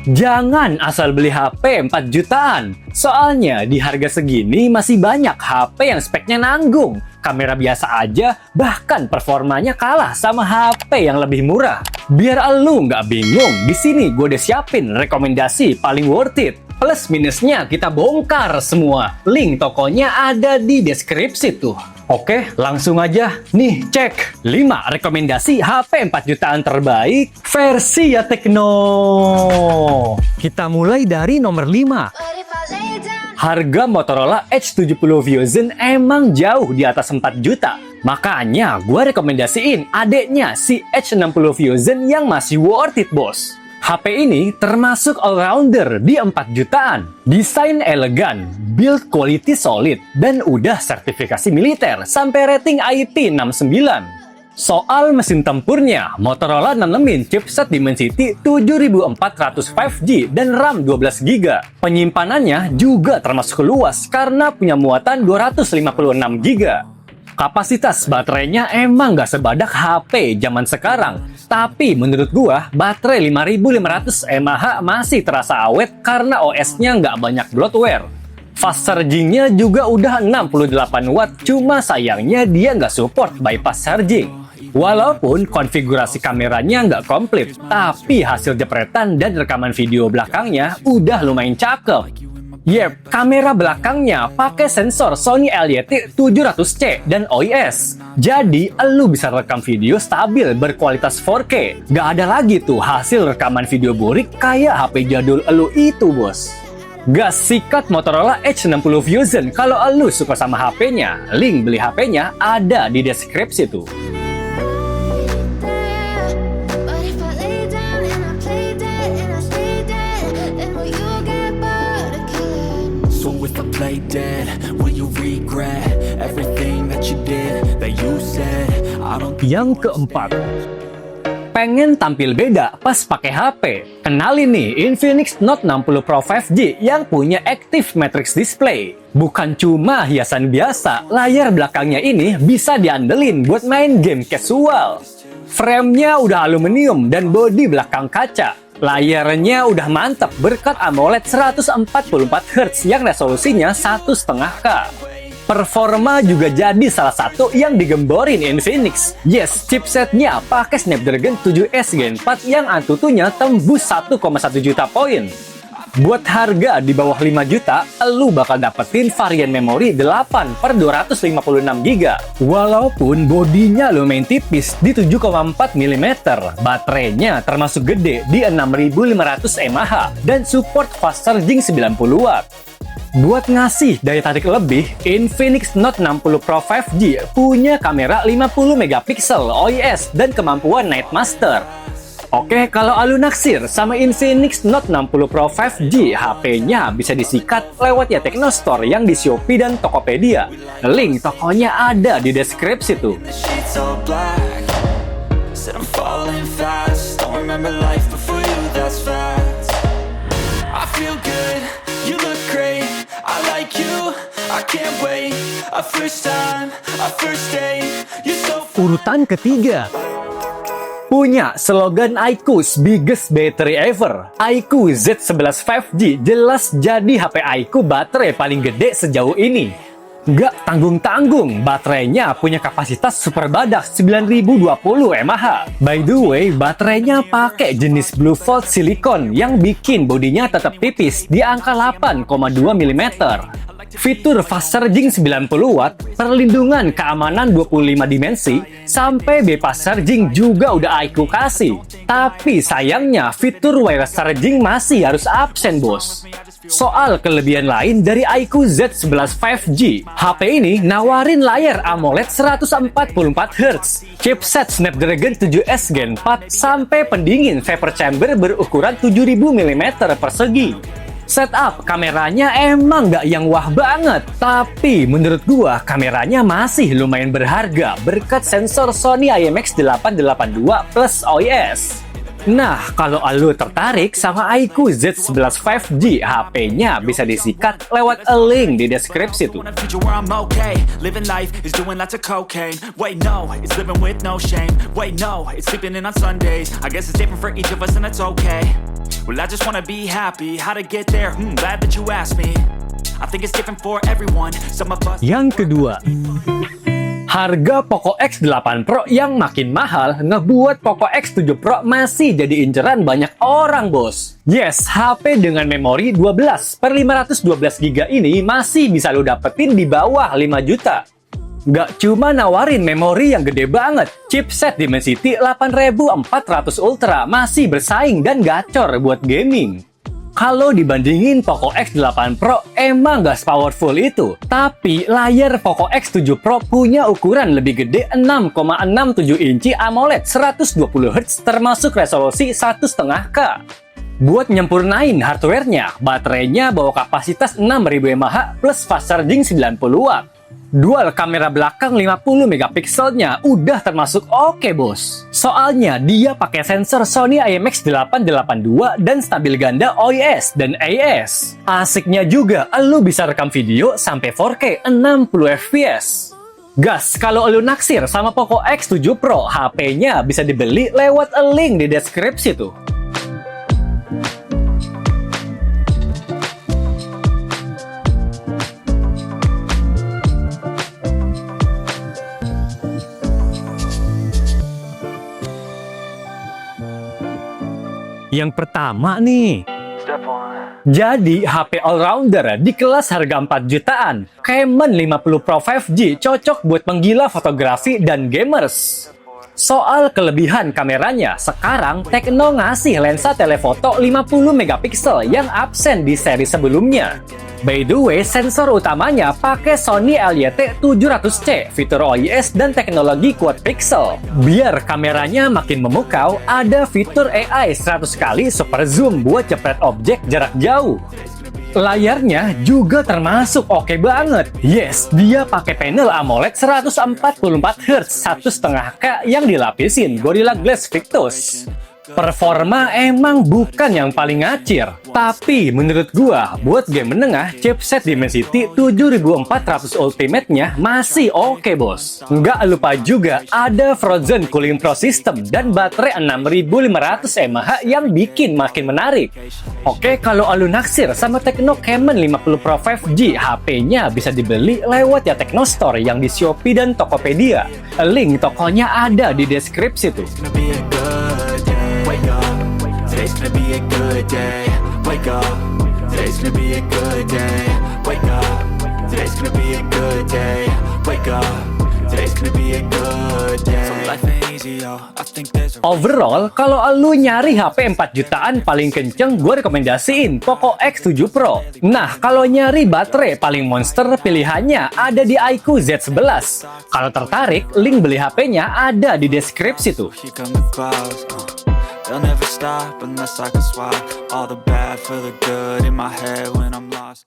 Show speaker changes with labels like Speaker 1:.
Speaker 1: Jangan asal beli HP 4 jutaan. Soalnya di harga segini masih banyak HP yang speknya nanggung. Kamera biasa aja, bahkan performanya kalah sama HP yang lebih murah. Biar elu nggak bingung, di sini gue udah siapin rekomendasi paling worth it. Plus minusnya kita bongkar semua. Link tokonya ada di deskripsi tuh. Oke, langsung aja. Nih, cek 5 rekomendasi HP 4 jutaan terbaik versi ya Tecno. Kita mulai dari nomor 5. Harga Motorola Edge 70 Fusion emang jauh di atas 4 juta. Makanya gue rekomendasiin adeknya si Edge 60 Fusion yang masih worth it, bos. HP ini termasuk all-rounder di 4 jutaan. Desain elegan, build quality solid, dan udah sertifikasi militer sampai rating IP 69. Soal mesin tempurnya, Motorola nanemin chipset Dimensity 7400 5G dan RAM 12GB. Penyimpanannya juga termasuk luas karena punya muatan 256 GB. Kapasitas baterainya emang gak sebadak HP zaman sekarang. Tapi menurut gua, baterai 5500 mAh masih terasa awet karena OS-nya nggak banyak bloatware. Fast charging-nya juga udah 68 watt, cuma sayangnya dia nggak support bypass charging. Walaupun konfigurasi kameranya nggak komplit, tapi hasil jepretan dan rekaman video belakangnya udah lumayan cakep. Yep, kamera belakangnya pakai sensor Sony LYT-700C dan OIS. Jadi, elu bisa rekam video stabil berkualitas 4K. Gak ada lagi tuh hasil rekaman video burik kayak HP jadul elu itu, bos. Gas sikat Motorola Edge 60 Fusion kalau elu suka sama HP-nya. Link beli HP-nya ada di deskripsi tuh.
Speaker 2: Play dead, will you regret everything that you did, that you said? I don't.
Speaker 1: Yang keempat, pengen tampil beda pas pakai HP? Kenalin nih Infinix Note 60 Pro 5G yang punya Active Matrix Display. Bukan cuma hiasan biasa, layar belakangnya ini bisa diandelin buat main game casual. Frame-nya udah aluminium dan bodi belakang kaca. Layarnya udah mantap berkat AMOLED 144Hz yang resolusinya 1,5K. Performa juga jadi salah satu yang digemborin Infinix. Yes, chipsetnya pakai Snapdragon 7S Gen 4 yang Antutunya tembus 1,1 juta poin. Buat harga di bawah 5 juta, lu bakal dapetin varian memori 8/256GB. Walaupun bodinya lumayan tipis di 7,4 mm, baterainya termasuk gede di 6500 mAh dan support fast charging 90 watt. Buat ngasih daya tarik lebih, Infinix Note 60 Pro 5G punya kamera 50 megapiksel OIS dan kemampuan Night Master. Oke, kalau alu naksir sama Infinix Note 60 Pro 5G, HP-nya bisa disikat lewat ya Tecno Store yang di Shopee dan Tokopedia. Link tokonya ada di deskripsi tuh. Urutan ketiga, punya slogan iQOO's Biggest Battery Ever. iQOO Z11 5G jelas jadi HP iQOO baterai paling gede sejauh ini. Nggak tanggung-tanggung, baterainya punya kapasitas super badak 9020 mAh. By the way, baterainya pakai jenis Blue Volt silikon yang bikin bodinya tetap tipis di angka 8,2 mm. Fitur fast charging 90 watt, perlindungan keamanan 25 dimensi, sampai bypass charging juga udah iQOO kasih. Tapi sayangnya fitur wireless charging masih harus absen, bos. Soal kelebihan lain dari iQOO Z11 5G, HP ini nawarin layar AMOLED 144Hz, chipset Snapdragon 7S Gen 4, sampai pendingin vapor chamber berukuran 7000 mm persegi. Setup kameranya emang nggak yang wah banget, tapi menurut gua kameranya masih lumayan berharga berkat sensor Sony IMX882 plus OIS. Nah, kalau lu tertarik sama iQOO Z11 5G, HP-nya bisa disikat lewat link di deskripsi tuh.
Speaker 2: Want a future where I'm okay. Living life is doing lots of cocaine. Wait, no, it's living with no shame. Wait, no, it's sleeping in on Sundays. I guess it's different for each of us and that's okay. Well, I just wanna be happy. How to get there? Glad that you asked me. I think it's different for everyone. Some of us.
Speaker 1: Yang kedua, harga Poco X8 Pro yang makin mahal ngebuat Poco X7 Pro masih jadi inceran banyak orang, bos. Yes, HP dengan memori 12 per 512 GB ini masih bisa lo dapetin di bawah 5 juta. Gak cuma nawarin memori yang gede banget, chipset Dimensity 8400 Ultra masih bersaing dan gacor buat gaming. Kalau dibandingin Poco X8 Pro emang gak powerful itu, tapi layar Poco X7 Pro punya ukuran lebih gede 6,67 inci AMOLED 120Hz termasuk resolusi 1,5K. Buat nyempurnain hardware-nya, baterainya bawa kapasitas 6000 mAh plus fast charging 90 Watt. Dual kamera belakang 50 megapikselnya udah termasuk oke, bos. Soalnya dia pakai sensor Sony IMX882 dan stabil ganda OIS dan AIS. Asiknya juga, lu bisa rekam video sampai 4K 60 fps. Gas, kalau lu naksir sama Poco X7 Pro, HP-nya bisa dibeli lewat link di deskripsi tuh. Yang pertama nih, jadi HP all-rounder di kelas harga 4 jutaan. Camon 50 Pro 5G cocok buat penggila fotografi dan gamers. Soal kelebihan kameranya, sekarang Tecno ngasih lensa telefoto 50 megapiksel yang absen di seri sebelumnya. By the way, sensor utamanya pakai Sony LYT700C, fitur OIS dan teknologi quad pixel. Biar kameranya makin memukau, ada fitur AI 100 kali super zoom buat jepret objek jarak jauh. Layarnya juga termasuk oke banget. Yes, dia pakai panel AMOLED 144Hz 1,5K yang dilapisin Gorilla Glass Victus. Performa emang bukan yang paling ngacir, tapi menurut gua buat game menengah, chipset Dimensity 7400 Ultimate-nya masih oke, bos. Nggak lupa juga ada Frozen Cooling Pro System dan baterai 6500 mAh yang bikin makin menarik. Oke, kalau lu naksir sama Tecno Camon 50 Pro 5G, HP-nya bisa dibeli lewat ya Tecno Store yang di Shopee dan Tokopedia. Link tokonya ada di deskripsi tuh.
Speaker 2: Today's gonna be a good day. Wake up. Today's gonna be a good day. Wake up. Today's gonna be a good day. Wake up. Today's gonna be a good day. So life ain't easy, yo. I think there's a
Speaker 1: Overall, kalau lu nyari HP 4 jutaan paling kenceng, gue rekomendasiin Poco X7 Pro. Nah, kalau nyari baterai paling monster, pilihannya ada di iQOO Z11. Kalau tertarik, link beli HP-nya ada di deskripsi tuh.
Speaker 2: here come the clouds. They'll never stop unless I can swap all the bad for the good in my head when I'm lost.